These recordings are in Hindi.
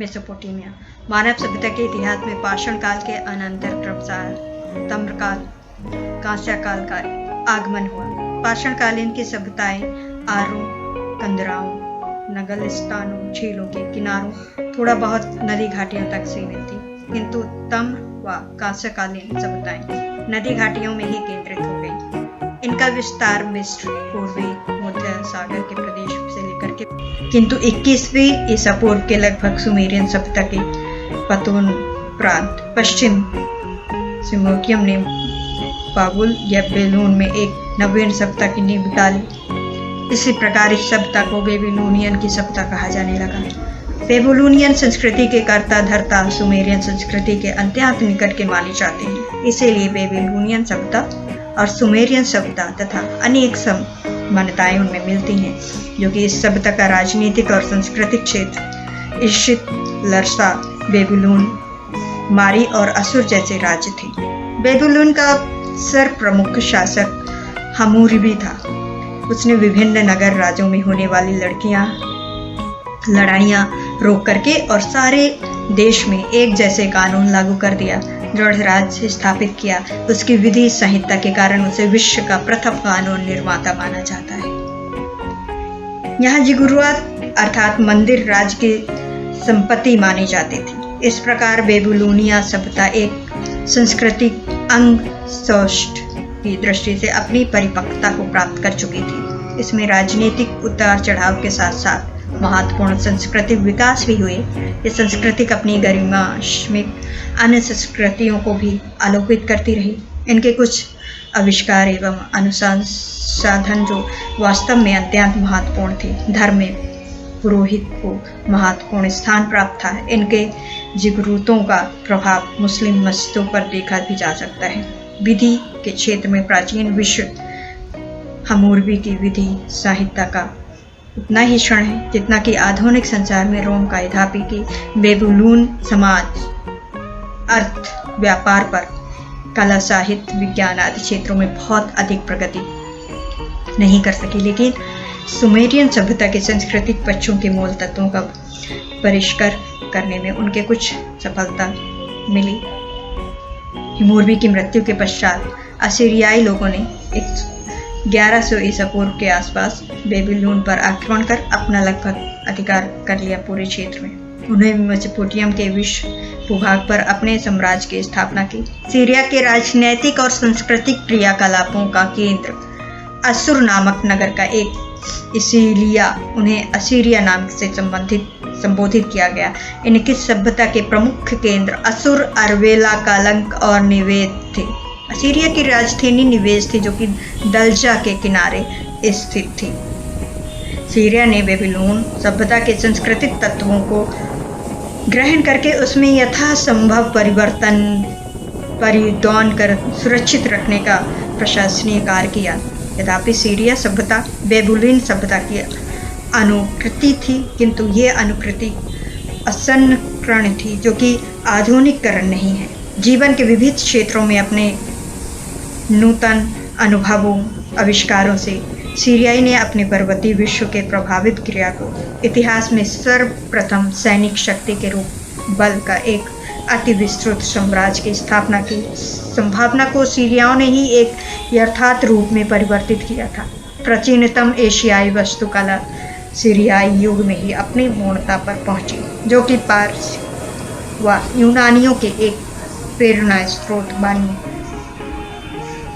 मेसोपोटामिया मानव सभ्यता के इतिहास में पाषाण काल के अनंतर क्रमशः ताम्रकाल कांस्य काल का आगमन हुआ। पाषाणकालीन की सभ्यताएं आरों, कंदराओं, नगलिस्तानों, झीलों के किनारों, थोड़ा बहुत नदी घाटियों तक सीमित थी, किंतु ताम्र व कांस्यकालीन सभ्यताएं नदी घाटियों में ही केंद्रित हो गई। इनका विस्तार मिस्र, पूर्वी मध्य सागर के प्रदेश से लेकर के किंतु 21वीं ईसा पूर्व के लगभग सुमेरियन सभ्यता के पतोन प्रांत पश्चिम सिमोकियम ने बाबुल या बेलून में एक नवीन सभ्यता की नींव डाली। इसी प्रकार इस सभ्यता को बेबीलोनियन की सभ्यता कहा जाने लगा। बेबीलोनियन संस्कृति के कर्ता धर्ता सुमेरियन संस्कृति के अत्यंत निकट के माने जाते हैं। इसीलिए बेबीलोनियन सभ्यता और सुमेरियन सभ्यता तथा अनेक समानताएं उनमें मिलती हैं, जो कि इस सभ्यता का राजनीतिक और सांस्कृतिक क्षेत्र इशित, लरसा, बेबीलोन, मारी और असुर जैसे राज्य थे। बेबीलोन का सर्वप्रमुख शासक हमूरबी था। उसने विभिन्न नगर राज्यों में होने वाली लड़ाइयाँ रोक करके और सारे देश में एक जैसे कानून लागू कर दिया, दृढ़ राज्य स्थापित किया। उसकी विधि संहिता के कारण उसे विश्व का प्रथम कानून निर्माता माना जाता है। यहाँ जिगुरात अर्थात मंदिर राज्य की संपत्ति मानी जाती थी। इस प्रकार बेबीलोनिया सभ्यता एक सांस्कृतिक अंग सौष्ठ की दृष्टि से अपनी परिपक्वता को प्राप्त कर चुकी थी। इसमें राजनीतिक उतार चढ़ाव के साथ साथ महत्वपूर्ण सांस्कृतिक विकास भी हुए। ये सांस्कृतिक अपनी गरिमा में अन्य संस्कृतियों को भी आलोकित करती रही। इनके कुछ आविष्कार एवं अनुसंधान जो वास्तव में अत्यंत महत्वपूर्ण थे। धर्म में पुरोहित को महत्वपूर्ण स्थान प्राप्त था। इनके जिगरूतों का प्रभाव मुस्लिम मस्जिदों पर देखा भी जा सकता है। विधि के क्षेत्र में प्राचीन विश्व हमूरबी की विधि संहिता का उतना ही क्षण है जितना कि आधुनिक संसार में रोम का यद्यपि कि बेबीलोन समाज, अर्थ, व्यापार पर कला, साहित्य, विज्ञान आदि क्षेत्रों में बहुत अधिक प्रगति नहीं कर सकी, लेकिन सुमेरियन सभ्यता के सांस्कृतिक पक्षों के मूल तत्वों का परिष्कार करने में उनके कुछ सफलता मिली। हमूरबी की मृत्यु के पश्चात असीरियाई लोगों ने 1100 ईसा पूर्व के आसपास बेबीलोन पर आक्रमण कर अपना लगभग अधिकार कर लिया पूरे क्षेत्र में। उन्होंने मेसोपोटामिया के विश्व भूभाग पर अपने साम्राज्य की स्थापना की। सीरिया के राजनीतिक और सांस्कृतिक क्रियाकलापों का केंद्र असुर नामक नगर का एक इसीलिया उन्हें असीरिया नाम से संबोधित किया गया। इनकी सभ्यता के प्रमुख केंद्र असुर, अरवेला, कालंक और निवेद थे। असीरिया की राजधानी निवेद थी, जो कि दलजा के किनारे स्थित थी। सीरिया ने बेबीलोन सभ्यता के सांस्कृतिक तत्वों को ग्रहण करके उसमें यथासंभव परिवर्तन कर सुरक्षित रखने का प्रशंसनीय कार्य किया। यद्यपि सीरिया सभ्यता बेबीलोन सभ्यता की अनुकृति थी, किंतु ये अनुकृति असंकरण थी, जो कि आधुनिकीकरण नहीं है। जीवन के विविध क्षेत्रों में अपने नूतन अनुभवों, आविष्कारों से सीरियाई ने अपने पर्वतीय विश्व के प्रभावित क्रिया को इतिहास में सर्वप्रथम सैनिक शक्ति के रूप बल का एक अति विस्तृत साम्राज्य की स्थापना की संभावना को सीरियाओं ने ही एक यथार्थ रूप में परिवर्तित किया था। प्राचीनतम एशियाई वास्तुकला सीरियाई युग में ही अपनी पूर्णता पर पहुंची, जो कि पारसी व यूनानियों के एक प्रेरणा स्रोत बनी।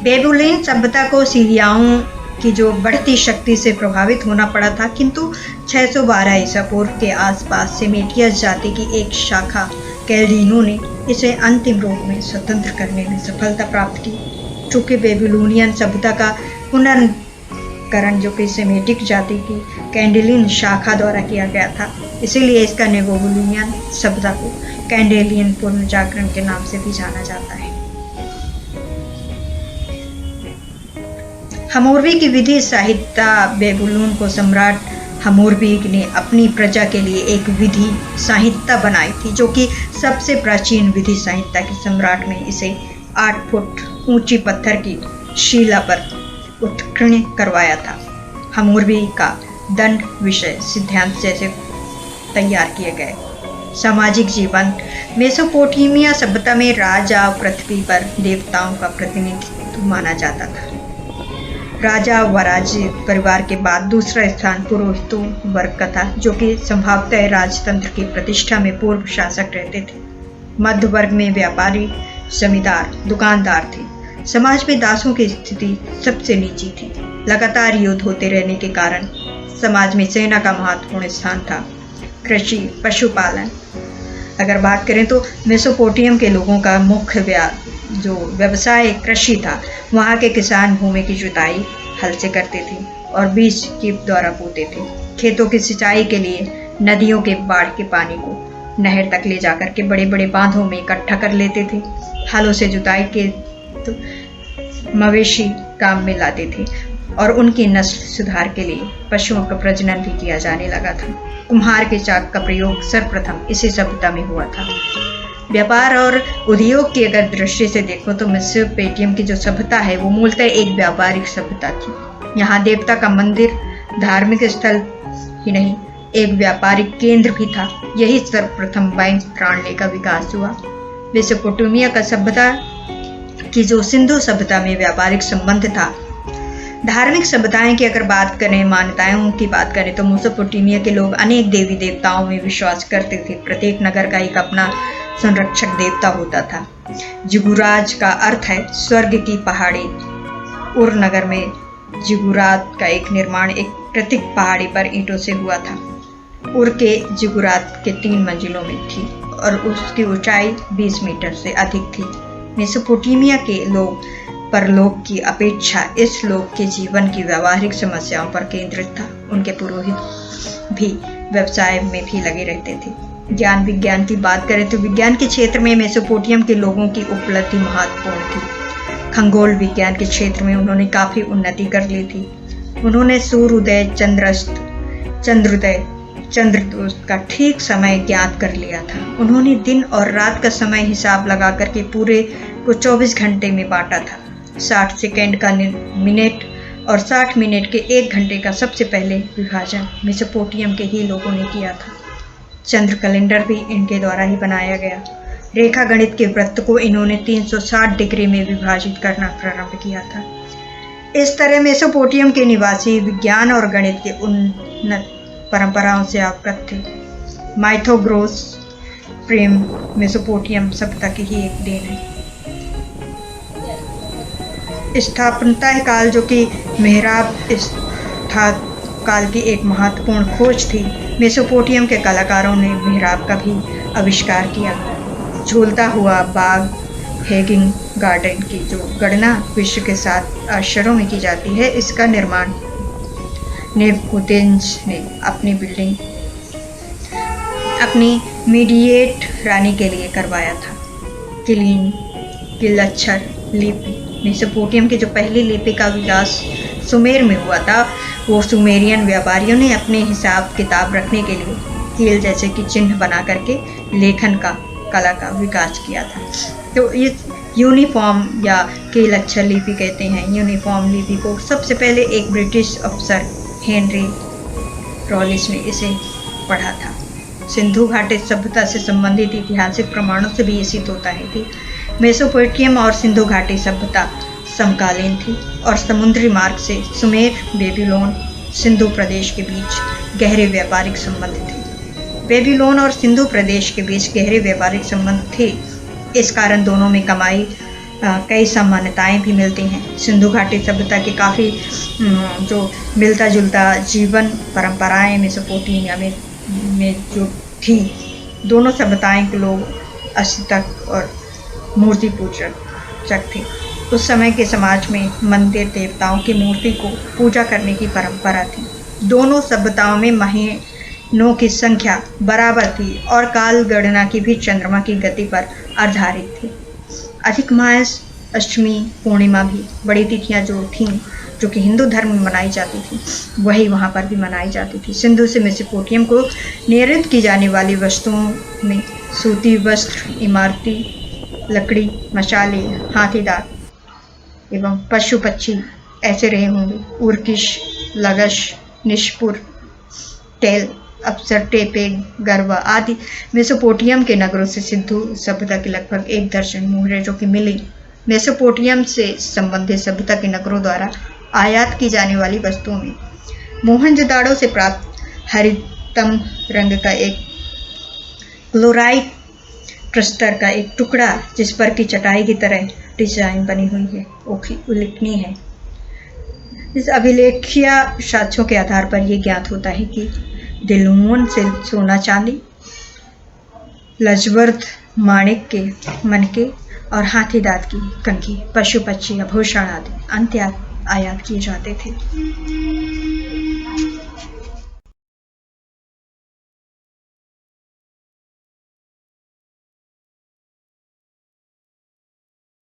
बेबीलोन सभ्यता को सीरियाओं की जो बढ़ती शक्ति से प्रभावित होना पड़ा था, किंतु 612 ईसा पूर्व के आसपास सेमेटियस जाति की एक शाखा कैल्डिनों ने इसे अंतिम रूप में स्वतंत्र करने में सफलता प्राप्त की। चूँकि बेबीलोनियन सभ्यता का पुनर्करण जो कि सेमेटिक जाति की कैंडेलियन शाखा द्वारा किया गया था, इसीलिए इसका बेबीलोनियन सभ्यता को कैंडेलियन पुनर्जागरण के नाम से भी जाना जाता है। हमूरबी की विधि संहिता बेबीलोन को सम्राट हमूरबी ने अपनी प्रजा के लिए एक विधि संहिता बनाई थी, जो कि सबसे प्राचीन विधि संहिता की। सम्राट ने इसे 8 फुट ऊंची पत्थर की शिला पर उत्कीर्ण करवाया था। हमूरबी का दंड विषय सिद्धांत जैसे तैयार किए गए। सामाजिक जीवन। मेसोपोटामिया सभ्यता में राजा पृथ्वी पर देवताओं का प्रतिनिधित्व माना जाता था। राजा व राज्य परिवार के बाद दूसरा स्थान पुरोहितों वर्ग का था, जो कि संभवतः राजतंत्र की प्रतिष्ठा में पूर्व शासक रहते थे। मध्य वर्ग में व्यापारी, जमींदार, दुकानदार थे। समाज में दासों की स्थिति सबसे नीची थी। लगातार युद्ध होते रहने के कारण समाज में सेना का महत्वपूर्ण स्थान था। कृषि, पशुपालन। अगर बात करें तो मेसोपोटामिया के लोगों का मुख्य व्यवसाय कृषि था। वहाँ के किसान भूमि की जुताई हल से करते थे और बीज के द्वारा बोते थे। खेतों की सिंचाई के लिए नदियों के बाढ़ के पानी को नहर तक ले जाकर के बड़े बड़े बांधों में इकट्ठा कर लेते थे। हलों से जुताई के तो मवेशी काम में लाते थे और उनकी नस्ल सुधार के लिए पशुओं का प्रजनन भी किया जाने लगा था। कुम्हार के चाक का प्रयोग सर्वप्रथम इसी सभ्यता में हुआ था। व्यापार और उद्योग की अगर दृष्टि से देखो तो मेसोपोटामिया की जो सभ्यता है वो मूलतः एक व्यापारिक सभ्यता थी। यहाँ देवता का मंदिर धार्मिक स्थल ही नहीं, एक व्यापारिक केंद्र भी था। यही सर्वप्रथम बैंक प्रणाली का विकास हुआ। मेसोपोटामिया का सभ्यता की जो सिंधु सभ्यता में व्यापारिक संबंध था। धार्मिक सभ्यताएं की अगर बात करें, मान्यताओं की बात करें तो मेसोपोटामिया के लोग अनेक देवी देवताओं में विश्वास करते थे। प्रत्येक नगर का एक अपना संरक्षक देवता होता था। जिगुराज का अर्थ है स्वर्ग की पहाड़ी। उर नगर में जिगुरात का एक निर्माण एक प्रतीक पहाड़ी पर ईंटों से हुआ था। उर के जिगुरात के 3 मंजिलों में थी और उसकी ऊंचाई 20 मीटर से अधिक थी। मेसोपोटामिया के लोग परलोक की अपेक्षा इस लोक के जीवन की व्यावहारिक समस्याओं पर केंद्रित था। उनके पुरोहित भी व्यवसाय में भी लगे रहते थे। ज्ञान विज्ञान की बात करें तो विज्ञान के क्षेत्र में मेसोपोटामिया के लोगों की उपलब्धि महत्वपूर्ण थी। खगोल विज्ञान के क्षेत्र में उन्होंने काफी उन्नति कर ली थी। उन्होंने सूर्योदय, चंद्रास्त, चंद्रोदय, चंद्रदोष का ठीक समय ज्ञात कर लिया था। उन्होंने दिन और रात का समय हिसाब लगा करके पूरे को 24 घंटे में बांटा था। 60 सेकेंड का मिनट और 60 मिनट के 1 घंटे का सबसे पहले विभाजन मेसोपोटामिया के ही लोगों ने किया था। चंद्र कैलेंडर भी इनके द्वारा ही बनाया गया। रेखा गणित के वृत्त को इन्होंने 360 डिग्री में विभाजित करना प्रारंभ किया था। इस तरह मेसोपोटामिया के निवासी विज्ञान और गणित के उन्नत परंपराओं से अवगत थे। माइथोग्रोस प्रेम मेसोपोटामिया सभ्यता की ही एक देन है। स्थापना काल, जो कि मेहराब काल की एक महत्वपूर्ण खोज थी। मेसोपोटामिया के कलाकारों ने मेहराब का भी आविष्कार किया। झूलता हुआ बाग, हैगिंग गार्डन की जो गणना विश्व के 7 आश्चर्यों में की जाती है, इसका निर्माण नेबुकोदनेस्सर ने अपनी मीडिएट रानी के लिए करवाया था। किलक्षर लिपि मेसोपोटामिया की जो पहली लिपि का विकास सुमेर में हुआ था, वो सुमेरियन व्यापारियों ने अपने हिसाब किताब रखने के लिए कील जैसे कि चिन्ह बना करके लेखन का कला का विकास किया था। तो इस यूनिफॉर्म या किलक्षर लिपि कहते हैं। यूनिफॉर्म लिपि को सबसे पहले एक ब्रिटिश अफसर हेनरी रॉलिस ने इसे पढ़ा था। सिंधु घाटी सभ्यता से संबंधित ऐतिहासिक प्रमाणों से भी ये सिद्ध होता है कि मेसोपोटामिया और सिंधु घाटी सभ्यता समकालीन थी और समुद्री मार्ग से सुमेर, बेबीलोन, सिंधु प्रदेश के बीच गहरे व्यापारिक संबंध थे। बेबीलोन और सिंधु प्रदेश के बीच गहरे व्यापारिक संबंध थे। इस कारण दोनों में कई समानताएं भी मिलती हैं। सिंधु घाटी सभ्यता की काफ़ी जो मिलता जुलता जीवन परंपराएं मेसोपोटामिया में जो थी। दोनों सभ्यताएं के लोग अस्तित्व और मूर्ति पूजक थे। उस समय के समाज में मंदिर देवताओं की मूर्ति को पूजा करने की परंपरा थी। दोनों सभ्यताओं में महीनों की संख्या बराबर थी और काल गणना की भी चंद्रमा की गति पर आधारित थी। अधिक मास, अष्टमी, पूर्णिमा भी बड़ी तिथियां जो थीं, जो कि हिंदू धर्म में मनाई जाती थी, वही वहाँ पर भी मनाई जाती थी। सिंधु से मेसोपोटामिया को निर्मित की जाने वाली वस्तुओं में सूती वस्त्र, इमारती लकड़ी, मसाले, हाथी दांत एवं पशु पक्षी ऐसे रहे होंगे। उर्किश, लगश, निष्पुर, टेल अप्सर, टेपे, गरवा आदि मेसोपोटामियम के नगरों से सिंधु सभ्यता के लगभग 1 दर्जन मुहरें जो कि मिली। मेसोपोटामियम से संबंधित सभ्यता के नगरों द्वारा आयात की जाने वाली वस्तुओं में मोहनजोदाड़ो से प्राप्त हरितम रंग का एक क्लोराइट प्रस्तर का एक टुकड़ा जिस पर की चटाई की तरह डिजाइन बनी हुई है उल्लेखनीय है। इस अभिलेखीय साक्ष्यों के आधार पर यह ज्ञात होता है कि दिलमोन से सोना चांदी, लजवर्थ माणिक के मनके और हाथी दांत की कंघी, पशु पक्षी, आभूषण आदि अंत्य आयात किए जाते थे।